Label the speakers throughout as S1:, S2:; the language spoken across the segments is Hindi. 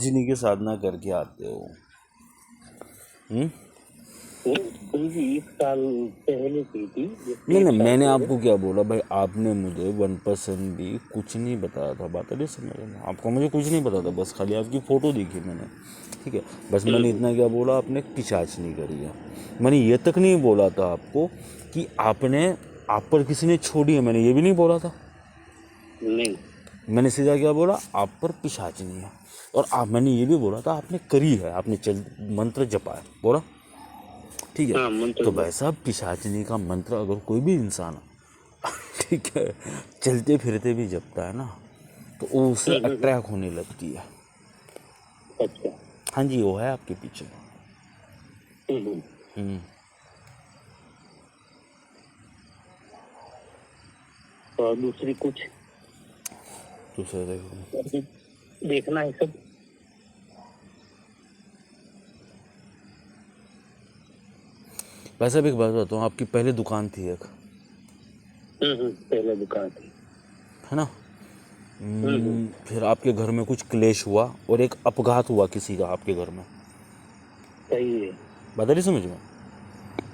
S1: पिशाचिनी की साधना करके आते हो।
S2: गुरु जी 1 साल पहले की थी।
S1: नहीं, मैंने आपको क्या बोला भाई, आपने मुझे 1% भी कुछ नहीं बताया था, बात नहीं समझ में आपको, मुझे कुछ नहीं पता था, बस खाली आपकी फ़ोटो देखी मैंने, ठीक है, बस मैंने इतना क्या बोला, आपने पिशाचनी करी है। मैंने ये तक नहीं बोला था आपको कि आपने आप पर किसी ने छोड़ी है, मैंने ये भी नहीं बोला था।
S2: नहीं,
S1: मैंने सीधा क्या बोला, आप पर पिशाचनी है। और मैंने ये भी बोला था आपने करी है, आपने मंत्र जपा है, बोला ठीक है।
S2: हाँ,
S1: तो भाई साहब, पिशाचिनी का मंत्र अगर कोई भी इंसान ठीक है चलते फिरते भी जपता है ना, तो वो उससे अट्रैक्ट होने लगती है।
S2: अच्छा।
S1: हाँ जी, वो है आपके पीछे।
S2: और दूसरी कुछ
S1: दूसरे देखो,
S2: देखना है सब।
S1: वैसे भी एक बात बताता हूँ, आपकी पहले दुकान थी एक,
S2: पहले दुकान थी,
S1: है ना। फिर आपके घर में कुछ क्लेश हुआ और एक अपघात हुआ किसी का आपके घर में,
S2: सही है,
S1: बता रही समझ में।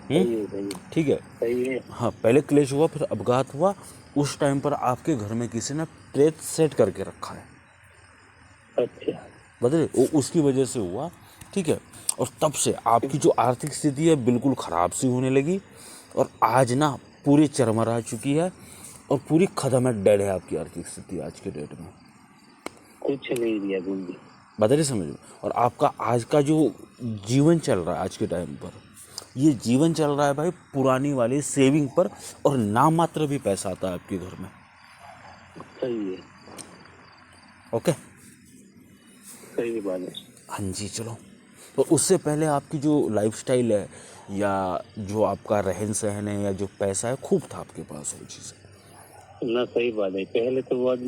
S2: सही है, सही है,
S1: ठीक है,
S2: सही है।
S1: हाँ, पहले क्लेश हुआ फिर अपघात हुआ। उस टाइम पर आपके घर में किसी ने प्रेत सेट करके रखा है,
S2: अच्छा,
S1: बदले वो उसकी वजह से हुआ, ठीक है। और तब से आपकी जो आर्थिक स्थिति है बिल्कुल ख़राब सी होने लगी, और आज ना पूरी चरमरा चुकी है और पूरी खत्म है, डेड है आपकी आर्थिक स्थिति आज के डेट में,
S2: कुछ नहीं दिया गुरु जी।
S1: बदले समझो। और आपका आज का जो जीवन चल रहा है आज के टाइम पर, ये जीवन चल रहा है भाई पुरानी वाली सेविंग पर, और नाम मात्र भी पैसा आता है आपके घर में।
S2: सही है,
S1: ओके,
S2: सही बात है।
S1: हाँ जी, चलो। तो उससे पहले आपकी जो लाइफस्टाइल है या जो आपका रहन सहन है या जो पैसा है, खूब था आपके पास वो चीज़
S2: ना, सही बात है। पहले तो बहुत,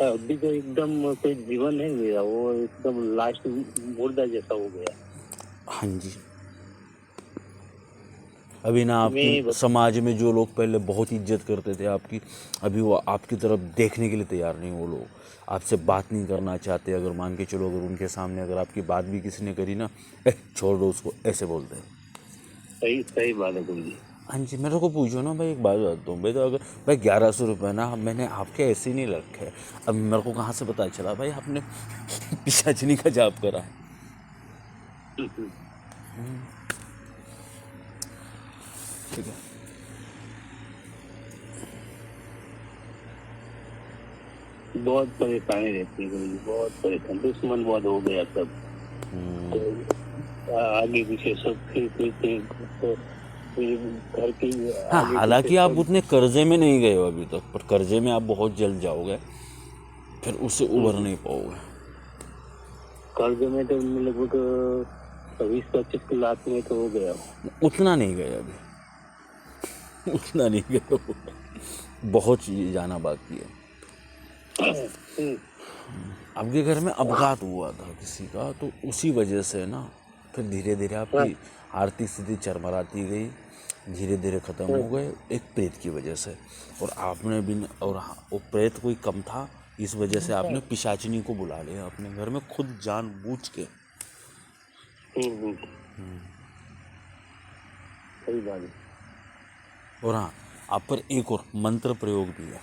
S2: अभी तो एकदम कोई जीवन नहीं मेरा, वो एकदम लास्ट मुर्दा जैसा हो गया।
S1: हाँ जी, अभी ना आपकी
S2: मैं
S1: समाज में जो लोग पहले बहुत इज्जत करते थे आपकी, अभी वो आपकी तरफ देखने के लिए तैयार नहीं, वो लोग आपसे बात नहीं करना चाहते। अगर मान के चलो, अगर उनके सामने अगर आपकी बात भी किसी ने करी ना, छोड़ दो उसको, ऐसे बोलते हैं।
S2: सही सही बात है गुरु जी।
S1: हाँ जी, मेरे को पूछो ना भाई, एक बात बताता हूँ भाई, तो अगर भाई 1100 रुपये ना मैंने आपके ऐसे ही नहीं रखे, अब मेरे को कहाँ से पता चला भाई आपने पिशाचनी का जाप करा है। ठीक है,
S2: बहुत परेशानी रहती है गुरु जी, बहुत परेशान, दुश्मन बहुत हो गया सब। तो आगे पीछे सब फिर घर की
S1: हाँ,
S2: आगे
S1: हालांकि
S2: पीछे
S1: आप
S2: सब।
S1: उतने कर्जे में नहीं गए हो अभी तक, पर कर्जे में आप बहुत जल्द जाओगे, फिर उससे उबर नहीं पाओगे।
S2: कर्ज में तो लगभग 20-25 लाख में तो हो गया।
S1: उतना नहीं गए अभी उतना नहीं गए हो, बहुत चीज़ जाना बाकी है। आपके घर में अपघात हुआ था किसी का, तो उसी वजह से ना फिर धीरे धीरे आपकी आर्थिक स्थिति चरमराती गई, धीरे धीरे ख़त्म हो गए एक प्रेत की वजह से। और आपने भी, और वो प्रेत कोई कम था, इस वजह से आपने पिशाचिनी को बुला लिया अपने घर में खुद जानबूझ के।
S2: सही बात है।
S1: और हाँ, आप पर एक और मंत्र प्रयोग भी है,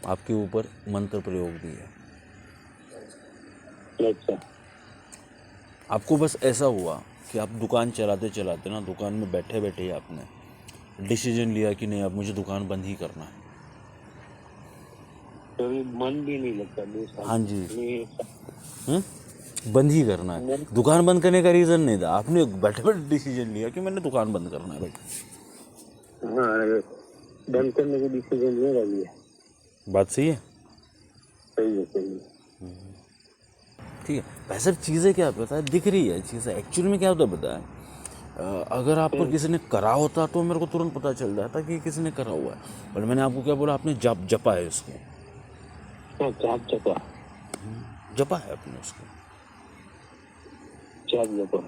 S1: आपके ऊपर मंत्र प्रयोग भी है।
S2: अच्छा,
S1: आपको बस ऐसा हुआ कि आप दुकान चलाते चलाते ना, दुकान में बैठे बैठे ही आपने डिसीजन लिया कि नहीं, अब मुझे दुकान बंद ही करना है।
S2: कभी मन भी नहीं लगता दोस्त।
S1: हाँ जी, बंद ही करना है। दुकान बंद करने का रीज़न नहीं था, आपने बैठे बैठे डिसीजन लिया कि मैंने दुकान बंद करना है भाई।
S2: हाँ, बंद करने की डिसीजन मेरा लिया।
S1: बात सही है,
S2: सही है, सही है।
S1: ठीक है। वैसे चीज़ें क्या पता है, दिख रही है चीज़ें, एक्चुअली में क्या होता है पता है, अगर आप पर किसी ने करा होता तो मेरे को तुरंत पता चल जाता कि किसी ने करा हुआ है, पर मैंने आपको क्या बोला, आपने जपा है इसको,
S2: चाप जपा,
S1: जपा है आपने उसको।
S2: चाप जपा।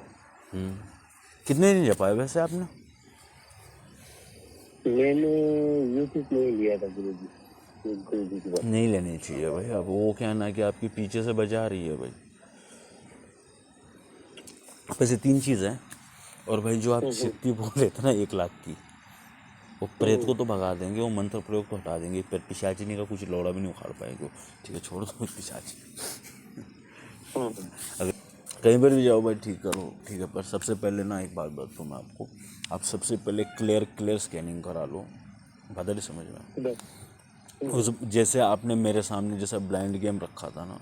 S1: कितने दिन जपा है वैसे आपने?
S2: मैंने यूट्यूब में लिया था गुरु जी। ये गुरु जी की बात।
S1: नहीं लेनी चाहिए भाई। अब वो क्या है ना कि आपके पीछे से बजा रही है भाई। वैसे 3 चीज़ हैं। और भाई जो आप शक्ति बोल रहे थे ना 1 लाख की, वो प्रेत को तो भगा देंगे, वो मंत्र प्रयोग तो हटा देंगे, पर पिशाचिनी का कुछ लौड़ा भी नहीं उखाड़ पाएंगे। ठीक है, छोड़ दो पिशाची। अगर कहीं पर भी जाओ भाई ठीक करो, ठीक है। पर सबसे पहले ना एक बात बताऊँ मैं आपको, आप सबसे पहले क्लियर स्कैनिंग करा लो। बात नहीं समझ में? उस जैसे आपने मेरे सामने जैसा ब्लाइंड गेम रखा था ना,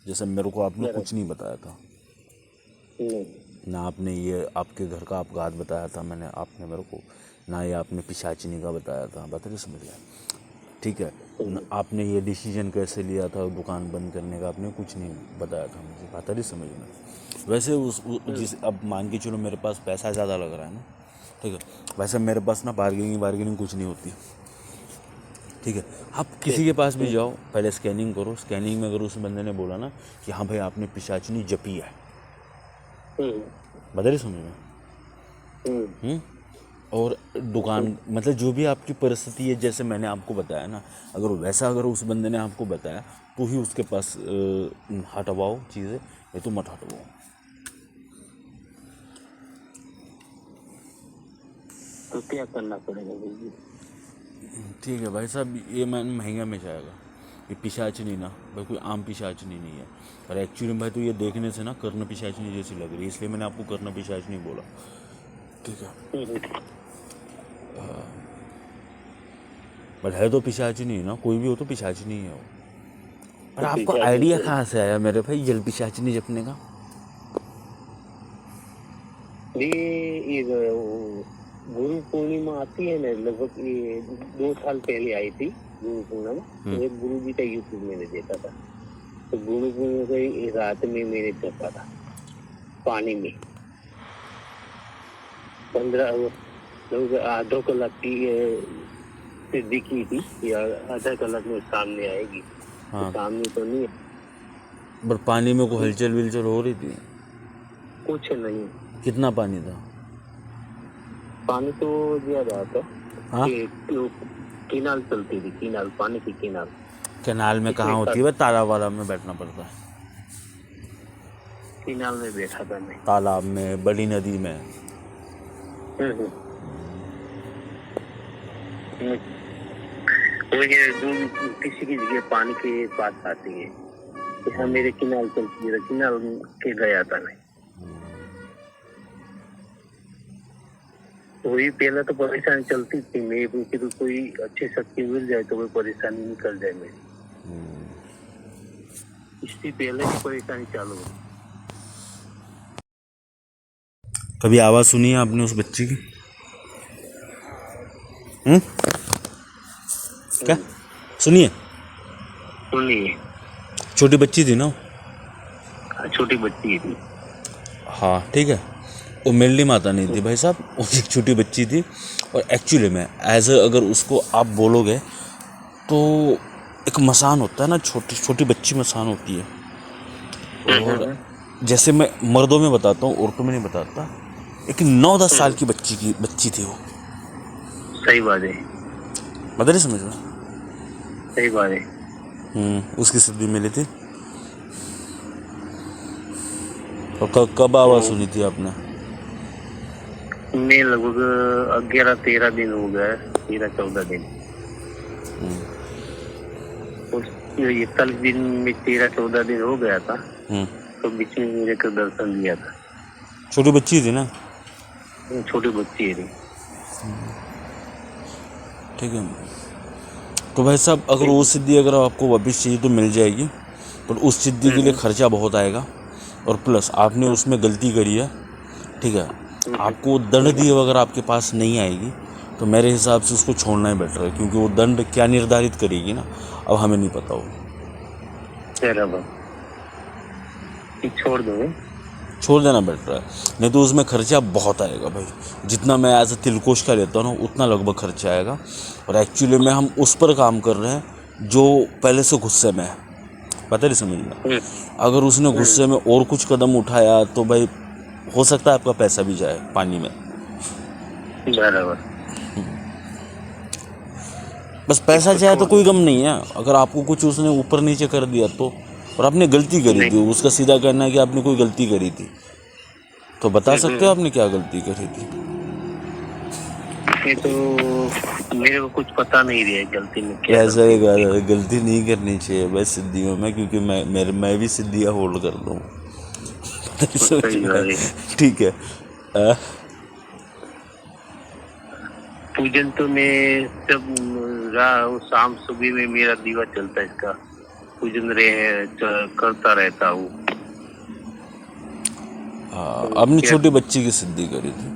S1: जैसे मेरे को आपने कुछ नहीं बताया था ना, आपने ये आपके घर का अपघात बताया था मैंने, आपने मेरे को ना, ये आपने पिशाचिनी का बताया था। बात नहीं समझ गया? ठीक है। आपने ये डिसीजन कैसे लिया था दुकान बंद करने का, आपने कुछ नहीं बताया था मुझे। बात नहीं समझ में? वैसे जिस अब मान के चलो मेरे पास पैसा ज़्यादा लग रहा है ना, ठीक है, वैसे मेरे पास ना बार्गेनिंग कुछ नहीं होती। ठीक है, आप किसी के पास भी जाओ, पहले स्कैनिंग करो। स्कैनिंग में अगर उस बंदे ने बोला ना कि हाँ भाई आपने पिशाचिनी जपी है, बता रही समझ में? और दुकान मतलब जो भी आपकी परिस्थिति है, जैसे मैंने आपको बताया ना, अगर वैसा अगर उस बंदे ने आपको बताया तो ही उसके पास हटवाओ चीज़ें, ये तो मत हटवाओ।
S2: तो क्या करना पड़ेगा भाई?
S1: ठीक है भाई साहब, ये मैं महंगा में जाएगा। ये पिशाचनी ना भाई कोई आम पिशाचनी नहीं है, और एक्चुअली भाई तो ये देखने से ना कर्ण पिशाचनी जैसी लग रही है, इसलिए मैंने आपको कर्ण पिशाचनी बोला। ठीक है, बट है तो पिशाचनी ना, कोई भी हो तो पिशाचनी है वो। पर आपको आइडिया कहाँ से आया मेरे भाई जल पिशाचनी जपने का?
S2: ये गुरु पूर्णिमा आती है ना, लगभग ये 2 साल पहले आई थी गुरु पूर्णिमा। तो एक गुरु जी का यूट्यूब मैंने देखा था, तो गुरु पूर्णिमा की रात में मैंने जपा था पानी में 15 लोग आधो कलाक की सिद्धि की थी, या आधा कलाक में सामने आएगी।
S1: हाँ,
S2: तो सामने तो नहीं,
S1: पर पानी में कोई हलचल विलचल हो रही थी?
S2: कुछ नहीं।
S1: कितना पानी था?
S2: पानी तो ज्यादा था।
S1: हाँ,
S2: किनाल चलती थी, किनाल, पानी की किनाल।
S1: कैनाल में कहाँ होती है? तालाब वाला में बैठना पड़ता है।
S2: किनाल में बैठा था मैं।
S1: तालाब में, बड़ी नदी में?
S2: वो ये किसी की जगह पानी के पास आती है, यहाँ मेरे किनाल चलती है, किनाल के गया था मैं। वही पहले तो परेशानी चलती थी, मैं पूछी तो कोई अच्छी शक्ति मिल जाए तो कोई परेशानी निकल जाए मेरी। इससे पहले की परेशानी चालू हुई।
S1: कभी आवाज़ सुनी है आपने उस बच्ची की? क्या सुनिए?
S2: सुनिए,
S1: छोटी बच्ची थी ना?
S2: छोटी बच्ची थी।
S1: हाँ ठीक है, वो मेलडी माता नहीं थी भाई साहब, वो एक छोटी बच्ची थी। और एक्चुअली में एज अगर उसको आप बोलोगे तो एक मसान होता है ना, छोटी छोटी बच्ची मसान होती है। और जैसे मैं मर्दों में बताता हूँ, औरतों में नहीं बताता, एक 9-10 साल की बच्ची थी वो।
S2: सही बात है,
S1: बता नहीं समझ में?
S2: सही बात है।
S1: उसकी सिद्धि मिली थी। और कब आवाज़ सुनी थी आपने?
S2: मैं लगभग 11-13 दिन हो गया, 13-14 दिन। उस 41 दिन में 13-14 दिन हो गया था, तो बीच में मेरे को दर्शन दिया था।
S1: छोटी बच्ची थी ना?
S2: छोटी बच्ची थी।
S1: ठीक है, तो भाई साहब अगर वो सिद्धि अगर आपको वापस चाहिए तो मिल जाएगी, पर उस सिद्धि के लिए खर्चा बहुत आएगा। और प्लस आपने उसमें गलती करी है, ठीक है, आपको दंड दिए अगर आपके पास नहीं आएगी तो मेरे हिसाब से उसको छोड़ना ही बेटर है, क्योंकि वो दंड क्या निर्धारित करेगी ना, अब हमें नहीं पता हो। छोड़ देना बेटर है, नहीं तो उसमें खर्चा बहुत आएगा भाई। जितना मैं एज ए तिलकोश का लेता हूँ ना, उतना लगभग खर्चा आएगा। और एक्चुअली में हम उस पर काम कर रहे हैं जो पहले से गुस्से में है। पता नहीं समझ में? अगर उसने गुस्से में और कुछ कदम उठाया तो भाई हो सकता है आपका पैसा भी जाए पानी में।
S2: बराबर।
S1: बस पैसा चाहे तो कोई गम नहीं है, अगर आपको कुछ उसने ऊपर नीचे कर दिया तो, और आपने गलती करी थी, उसका सीधा कहना है कि आपने कोई गलती करी थी, तो बता सकते हो आपने क्या गलती करी थी?
S2: ये तो मेरे को कुछ पता नहीं रहा है गलती में क्या।
S1: ऐसा ही गलती नहीं करनी चाहिए भाई सिद्धियों में, क्योंकि मैं भी सिद्धियाँ होल्ड कर लूँ। ठीक है।
S2: पूजन तो मैं जब शाम सुबह में मेरा दीवा चलता है, इसका पूजन करता रहता हूँ।
S1: अपनी छोटी बच्ची की सिद्धि करी थी,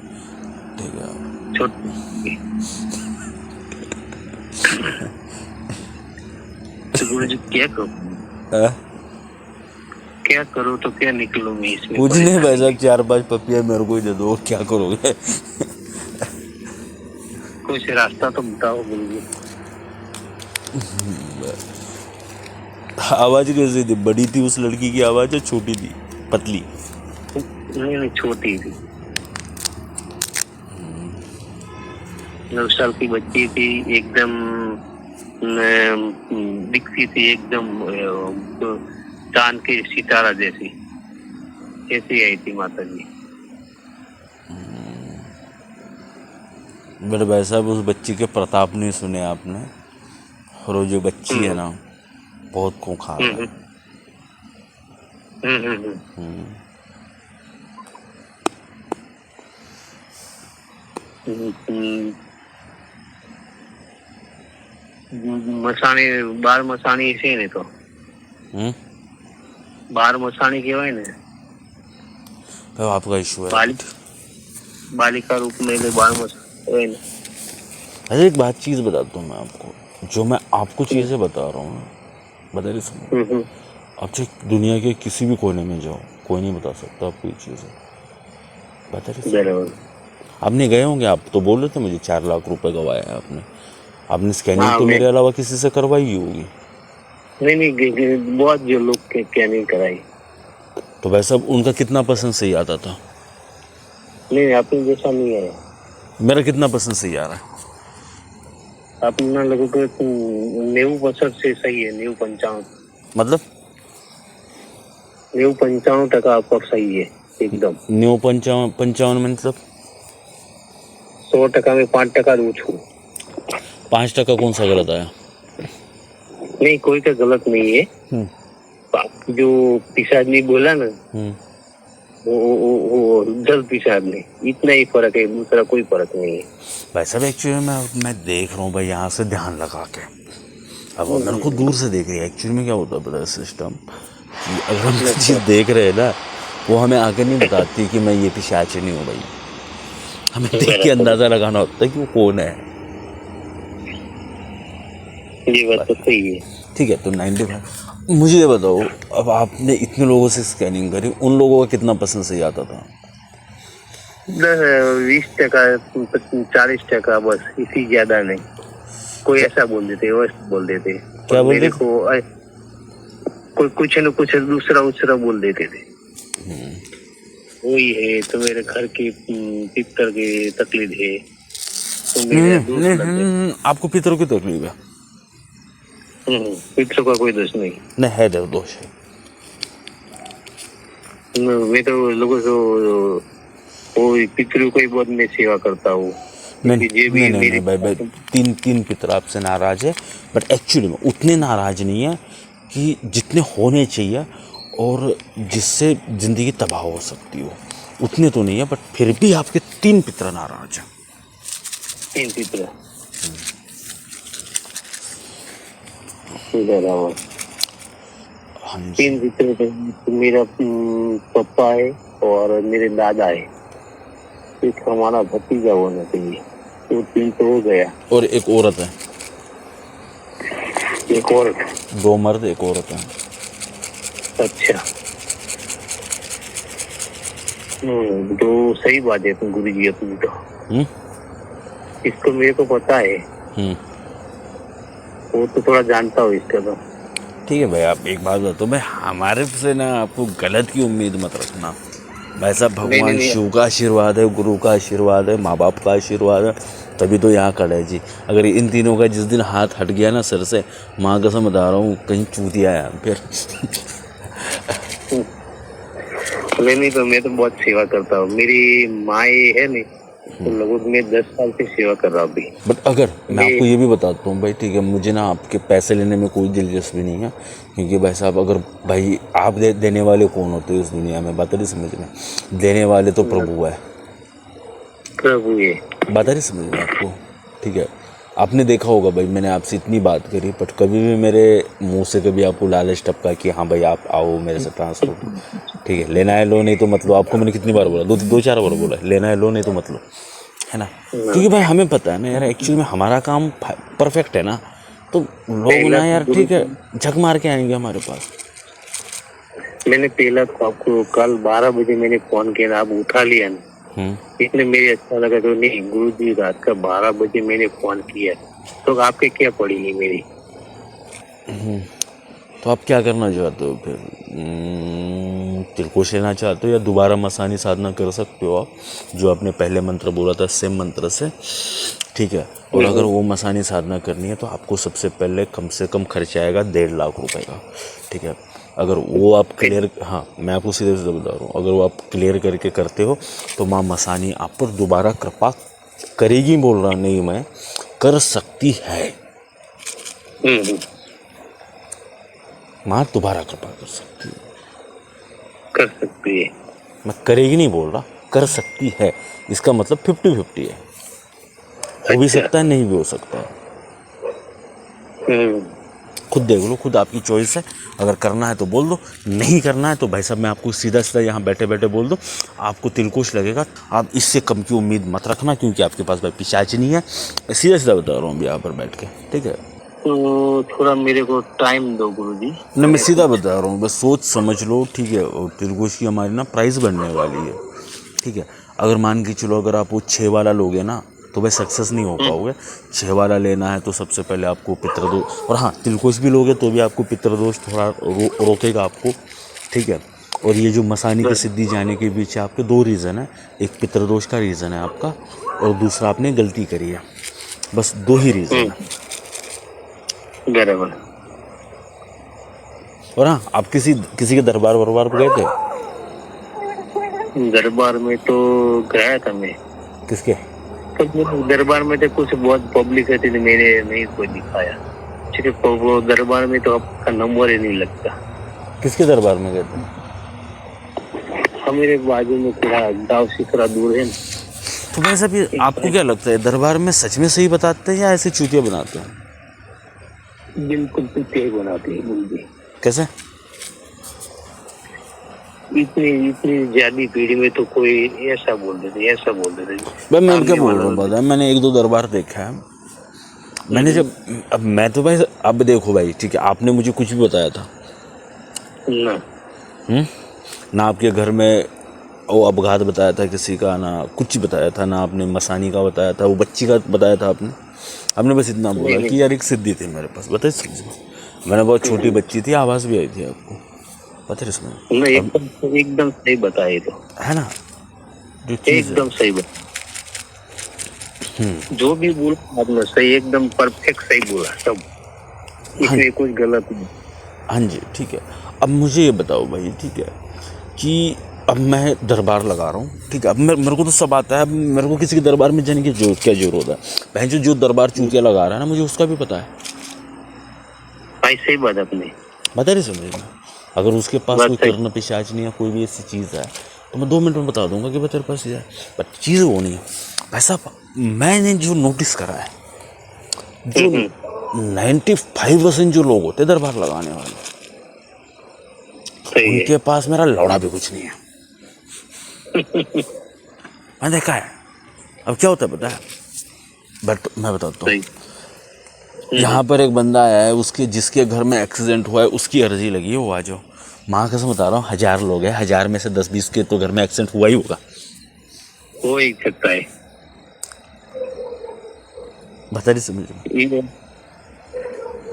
S1: ठीक है।
S2: छोटी तो गुरुजी क्या करो, क्या करो तो क्या निकलो मैं इसमें?
S1: कुछ नहीं भाई साहब, 4-5 पपिया मेरे को ही दे दो, क्या करोगे?
S2: कुछ रास्ता तो बताओ गुरुजी।
S1: आवाज कैसी थी? बड़ी थी उस लड़की की आवाज या छोटी थी, पतली?
S2: नहीं, छोटी थी। 9 साल की बच्ची थी, एकदम दिखती थी एकदम चांद के सितारा जैसी, ऐसी आई थी माता जी।
S1: बड़े भाई साहब, उस बच्ची के प्रताप नहीं सुने आपने, और वो जो बच्ची है ना बहुत खूंखार है।
S2: મસાણી બાર મસાણી છે ને, તો બાર મસાણી કહેવાય ને,
S1: तो आपका इशू है।
S2: बालिका रूप में ले बार मसाणी ना।
S1: अरे एक बात चीज़ बताता हूँ मैं आपको, जो मैं आपको चीज़ें बता रहा हूँ ना, बता रही सुनो, आप चाहे दुनिया के किसी भी कोने में जाओ, कोई नहीं बता सकता आपको ये चीज़ें, बता रही। आपने गए होंगे, आप तो बोल रहे थे मुझे 4 लाख रुपए गवाए हैं आपने स्कैनिंग तो मेरे अलावा किसी से करवाई ही होगी।
S2: नहीं, बहुत जो लोग स्कैनिंग कराई।
S1: तो वैसे उनका कितना % सही आता था?
S2: नहीं, आपने जैसा नहीं आया।
S1: मेरा कितना % सही आ रहा है?
S2: अपना लगभग 90% से सही है। 90-95
S1: मतलब
S2: 90-95% आपका सही है एकदम।
S1: 90-55 मतलब
S2: 100% में 5% दूर हूँ।
S1: 5% कौन सा गलत आया?
S2: नहीं, कोई का गलत नहीं है। जो पिशाच ने बोला ना, वो जल पिशाच ने, इतना ही फर्क है, दूसरा कोई फर्क नहीं है।
S1: भाई साहब एक्चुअली मैं देख रहा हूँ भाई यहाँ से ध्यान लगा के, अब मेरे को दूर से देख रही है। एक्चुअली में क्या होता है पता है सिस्टम, कि अगर हम चीज़ देख रहे हैं ना, वो हमें आगे नहीं बताती कि मैं ये पिशाच नहीं हूँ भाई, हमें देख के अंदाजा लगाना होता है कि वो कौन है।
S2: ये बात तो सही है।
S1: ठीक है, तो 95। मुझे ये बताओ, अब आपने इतने लोगों से स्कैनिंग करी, उन लोगों का कितना % सही आता था?
S2: 20%, 40%, बस, इसी ज्यादा नहीं। कोई ऐसा बोल देते, वैसा बोल देते।
S1: क्या बोल देते?
S2: कोई कुछ न कुछ दूसरा बोल देते थे। वही है तो मेरे घर की पितर की तकलीफ है, तो मेरे
S1: आपको पितरों की तकलीफ है?
S2: पितरों का कोई दोष नहीं
S1: है, दोष है।
S2: मैं तो लोगों को पितरों को ही बहुत मैं सेवा करता हूँ।
S1: नहीं भाई, तीन पितर आपसे नाराज है, बट एक्चुअली में उतने नाराज नहीं है कि जितने होने चाहिए और जिससे जिंदगी तबाह हो सकती हो, उतने तो नहीं है, बट फिर भी आपके 3 पितर नाराज हैं।
S2: 3 पितर
S1: हाँ जी।
S2: 3 पितर, मेरा पापा है और मेरे दादा है, एक हमारा भतीजा होना चाहिए, तो 3 तो हो गया।
S1: और एक औरत है?
S2: एक औरत,
S1: 2 मर्द 1 औरत है।
S2: अच्छा, तो सही बात है तुम गुरुजी अपनी तो। इसको मेरे को पता है, वो तो थोड़ा जानता हूँ इसका तो।
S1: ठीक है भाई, आप एक बात बताओ, मैं हमारे से ना आपको गलत की उम्मीद मत रखना भाई साहब। भगवान शिव का आशीर्वाद है, गुरु का आशीर्वाद है, माँ बाप का आशीर्वाद है, तभी तो यहाँ खड़ा है जी। अगर इन तीनों का जिस दिन हाथ हट गया ना सर से, माँ कसम बता रहा हूँ कहीं चूतिया है फिर।
S2: नहीं तो मैं तो बहुत सेवा करता हूँ। मेरी माँ ये है नहीं तो लगभग मैं 10 साल से सेवा कर रहा हूँ अभी।
S1: बट अगर मैं आपको ये भी बताता हूँ भाई, ठीक है, मुझे ना आपके पैसे लेने में कोई दिलचस्पी नहीं है, क्योंकि भाई साहब अगर भाई आप देने वाले कौन होते हैं इस दुनिया में, बात नहीं समझ में, देने वाले तो प्रभु है,
S2: प्रभु ये
S1: बात नहीं समझ में आपको, ठीक है। आपने देखा होगा भाई, मैंने आपसे इतनी बात करी बट कभी भी मेरे मुंह से कभी आपको लालच टपका कि हाँ भाई आप आओ मेरे से ट्रांसपोर्ट, ठीक है, लेना है लो, नहीं तो मतलब आपको मैंने कितनी बार बोला, दो चार बार बोला, लेना है लो नहीं तो मतलब, है ना। क्योंकि भाई हमें पता है ना यार, एक्चुअली में हमारा काम परफेक्ट है ना, तो लोग ना यार ठीक है झक मार के आएंगे हमारे पास।
S2: मैंने पहला तो आपको कल 12 बजे मैंने फोन किया, आप उठा लिया ना, इसने मेरे अच्छा लगा। तो नहीं गुरु जी रात का 12 बजे मैंने फोन किया तो आपके क्या पड़ी नहीं मेरी।
S1: तो आप क्या करना चाहते हो फिर, तिलकुश लेना चाहते हो या दोबारा मसानी साधना कर सकते हो आप, जो आपने पहले मंत्र बोला था सेम मंत्र से, ठीक है। और अगर वो मसानी साधना करनी है तो आपको सबसे पहले कम से कम खर्चा आएगा 1.5 लाख रुपए का, ठीक है। अगर वो आप क्लियर, हाँ मैं आपको सीधे सीधे बता रहा हूँ, अगर वो आप क्लियर करके करते हो तो माँ मसानी आप पर दोबारा कृपा करेगी, बोल रहा नहीं मैं, कर सकती है, माँ दोबारा कृपा कर सकती है,
S2: कर सकती है।
S1: मैं करेगी नहीं बोल रहा, कर सकती है, इसका मतलब 50-50 है, हो भी सकता है नहीं भी हो सकता है, खुद देख लो, खुद आपकी चॉइस है। अगर करना है तो बोल दो, नहीं करना है तो भाई साहब मैं आपको सीधा सीधा यहाँ बैठे बैठे बोल दो, आपको तिलकुश लगेगा, आप इससे कम की उम्मीद मत रखना, क्योंकि आपके पास भाई पिशाच नहीं है, सीधा सीधा बता रहा हूँ अभी यहाँ पर बैठ के, ठीक है।
S2: तो थोड़ा मेरे को टाइम दो गुरुजी।
S1: नहीं मैं सीधा बता रहा हूँ, बस सोच समझ लो, ठीक है। और तिलकुश की हमारी ना प्राइस बढ़ने वाली है, ठीक है। अगर मान के चलो अगर आप वो 6 वाला लोगे ना तो भाई सक्सेस नहीं हो पाओगे। 6 वाला लेना है तो सबसे पहले आपको पितृदोष, और हाँ तिलकुश भी लोगे तो भी आपको पितृदोष थोड़ा रोकेगा आपको, ठीक है। और ये जो मसानी की सिद्धि जाने के पीछे आपके 2 रीज़न है, एक पितृदोष का रीज़न है आपका, और दूसरा आपने गलती करी है, बस 2 ही रीज़न है।
S2: बराबर।
S1: और हाँ आप किसी के दरबार वरबार पर गए थे?
S2: दरबार में तो गया था मैं।
S1: किसके?
S2: तो दरबार में तो कुछ बहुत पब्लिक रहती थी, मैंने नहीं कोई दिखाया, ठीक है। वो दरबार में तो आपका नंबर ही नहीं लगता।
S1: किसके दरबार में गए थे?
S2: मेरे बाजू में थोड़ा गाँव से थोड़ा दूर है।
S1: तो भाई साहब ये आपको क्या लगता है, दरबार में सच में सही बताते हैं या ऐसे चूतिया बनाते हैं?
S2: बिल्कुल चुतिया बनाते हैं गुरुजी।
S1: कैसे?
S2: इतनी ज्यादा पीढ़ी में तो कोई ऐसा बोल देते
S1: भाई मैं क्या बोल रहा हूँ पता है, मैंने 1-2 दरबार देखा है मैंने, जब अब मैं तो भाई अब देखो भाई, ठीक है, आपने मुझे कुछ भी बताया था ना आपके घर में वो अपघात बताया था किसी का, ना कुछ बताया था, ना आपने मसानी का बताया था, वो बच्ची का बताया था आपने बस इतना बोला कि यार एक सिद्धि थी मेरे पास, बताइए समझ में, मैंने बहुत छोटी बच्ची थी, आवाज़ भी आई थी आपको, पता है इसमें
S2: एकदम सही बताए तो
S1: है ना, जो चीज़
S2: एकदम सही बता, जो भी बोला आपने सही, एकदम परफेक्ट सही बोला सब, इसमें कुछ गलत नहीं।
S1: हाँ जी ठीक है। अब मुझे ये बताओ भाई, ठीक है, कि अब मैं दरबार लगा रहा हूँ, ठीक है, अब मेरे को तो सब आता है, अब मेरे को किसी के दरबार में जाने की क्या जरूरत है, बहन जो दरबार चूतिया लगा रहा है ना, मुझे उसका भी पता है,
S2: सही बात अपने
S1: बता रही समझ में। अगर उसके पास कोई कर्ण पिशाच नहीं है, कोई भी ऐसी चीज़ है तो मैं 2 मिनट में बता दूंगा कि भाई तेरे पास ये है, बट चीज़ वो नहीं है भाई साहब। मैंने जो नोटिस करा है, जो 95% जो लोग होते दरबार लगाने वाले, उनके पास मेरा लौड़ा भी कुछ नहीं है। मैं देखा है। अब क्या होता है पता है, बट मैं बताता हूँ, यहाँ पर एक बंदा आया है, जिसके घर में एक्सीडेंट हुआ है, उसकी अर्जी लगी है, वो आ जाओ। माँ कसम बता रहा हूँ, 1000 लोग हैं, 1000 में से 10-20 के तो घर में एक्सीडेंट हुआ ही होगा,
S2: हो ही सकता है,
S1: बता रही समझ में,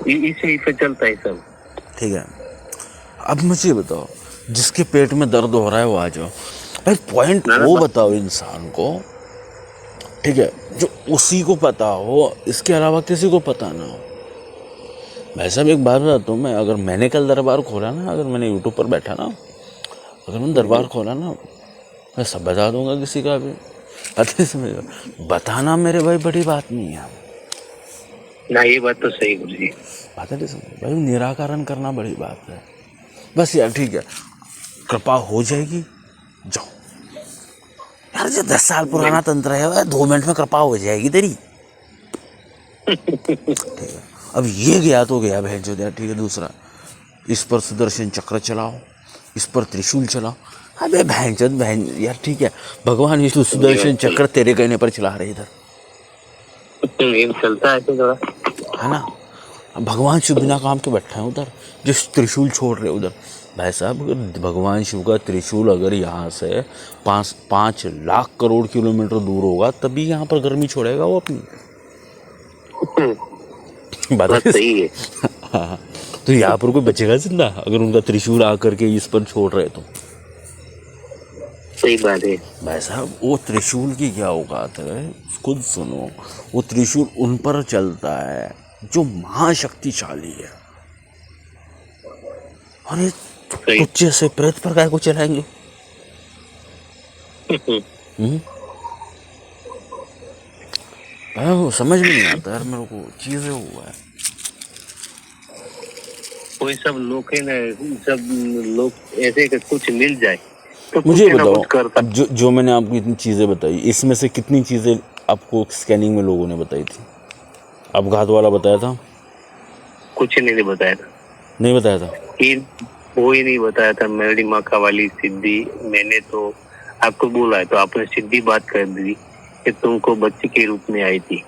S2: इसे चलता है सब,
S1: ठीक है। अब मुझे बताओ, जिसके पेट में दर्द हो रहा है वो आ जाओ भाई, पॉइंट वो बताओ इंसान को, ठीक है। जो उसी को पता हो, इसके अलावा किसी को पता ना हो। भाई साहब एक बात बताता हूँ मैं, अगर मैंने कल दरबार खोला ना, अगर मैंने यूट्यूब पर बैठा ना, अगर मैंने दरबार खोला ना, मैं सब बता दूंगा किसी का भी। पता समझ, बताना मेरे भाई बड़ी बात नहीं है
S2: ना, ये बात तो सही गुरु जी।
S1: बात नहीं समझ भाई, निराकरण करना बड़ी बात है। बस यार ठीक है, कृपा हो जाएगी, जाओ यार। जो 10 साल पुराना तंत्र है, 2 मिनट में कृपा हो जाएगी तेरी। ठीक है, अब ये गया तो गया बहन जो दिया। ठीक है, दूसरा, इस पर सुदर्शन चक्र चलाओ, इस पर त्रिशूल चलाओ। अबे बहन यार, ठीक है, भगवान विष्णु सुदर्शन चक्र तेरे कहने पर चला रहे इधर,
S2: ये चलता है तो थोड़ा,
S1: है ना। अब भगवान शिव बिना काम के बैठे हैं उधर, जो त्रिशूल छोड़ रहे उधर। भाई साहब, अगर भगवान शिव का त्रिशूल अगर यहाँ से 5 लाख करोड़ किलोमीटर दूर होगा, तभी यहाँ पर गर्मी छोड़ेगा वो अपनी।
S2: बात सही है।
S1: हाँ, तो यहाँ पर कोई बचेगा जिंदा अगर उनका त्रिशूल आकर के इस पर छोड़ रहे तो?
S2: सही बात है
S1: भाई साहब, वो त्रिशूल की क्या औकात है, खुद सुनो। वो त्रिशूल उन पर चलता है जो महाशक्तिशाली है, और ये तुच्छ से प्रेत पर काय को चलाएंगे? भाई वो समझ में नहीं आता यार मेरे को, चीजें हुआ है।
S2: कोई सब लोग है ना, सब लोग ऐसे कि कुछ मिल जाए तो
S1: मुझे
S2: कुछ ना कुछ
S1: बताओ,
S2: करता।
S1: जो मैंने आपको इतनी चीजें बताई, इसमें से कितनी चीजें आपको स्कैनिंग में लोगों ने बताई थी? अपघात वाला बताया था?
S2: कुछ नहीं बताया था।
S1: नहीं बताया था?
S2: वो ही नहीं बताया था। मेरी माँ का वाली सिद्धि मैंने तो आपको बोला है, तो आपने सीधी बात कर दी कि तुमको बच्चे के रूप में आई थी।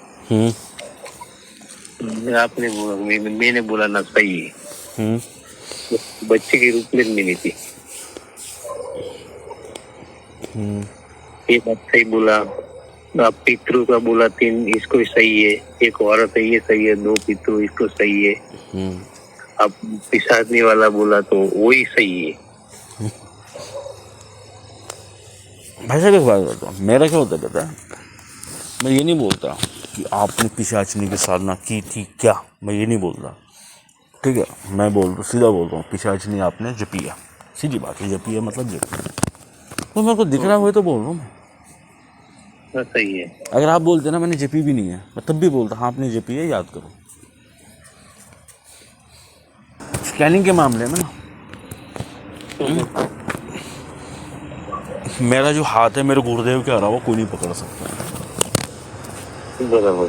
S2: आपने बोला, मैंने बोला ना सही है, बच्चे के रूप में मिली थी। ये बात सही बोला। आप पितृ का बोला 3, इसको सही है। एक औरत है, ये सही है। 2 पितृ, इसको सही है। अब पिसाचने वाला बोला तो वही सही है।
S1: भाई साहब एक बात बताता हूँ, मेरा क्या होता है पता है, मैं ये नहीं बोलता कि आपने पिशाचनी की साधना की थी क्या, मैं ये नहीं बोलता। ठीक है, मैं सीधा बोलता हूँ, पिशाचनी आपने जपी है, सीधी बात है, जपी है मतलब जपी है। तो मेरे को दिख रहा हुआ तो बोल रहा हूँ मैं।
S2: सही है।
S1: अगर आप बोलते ना मैंने जपी भी नहीं है, मैं तब भी बोलता हाँ आपने जपी है, याद करो। स्कैनिंग के मामले में ना, मेरा जो हाथ है मेरे गुरुदेव के अलावा कोई नहीं पकड़ सकता।
S2: बराबर।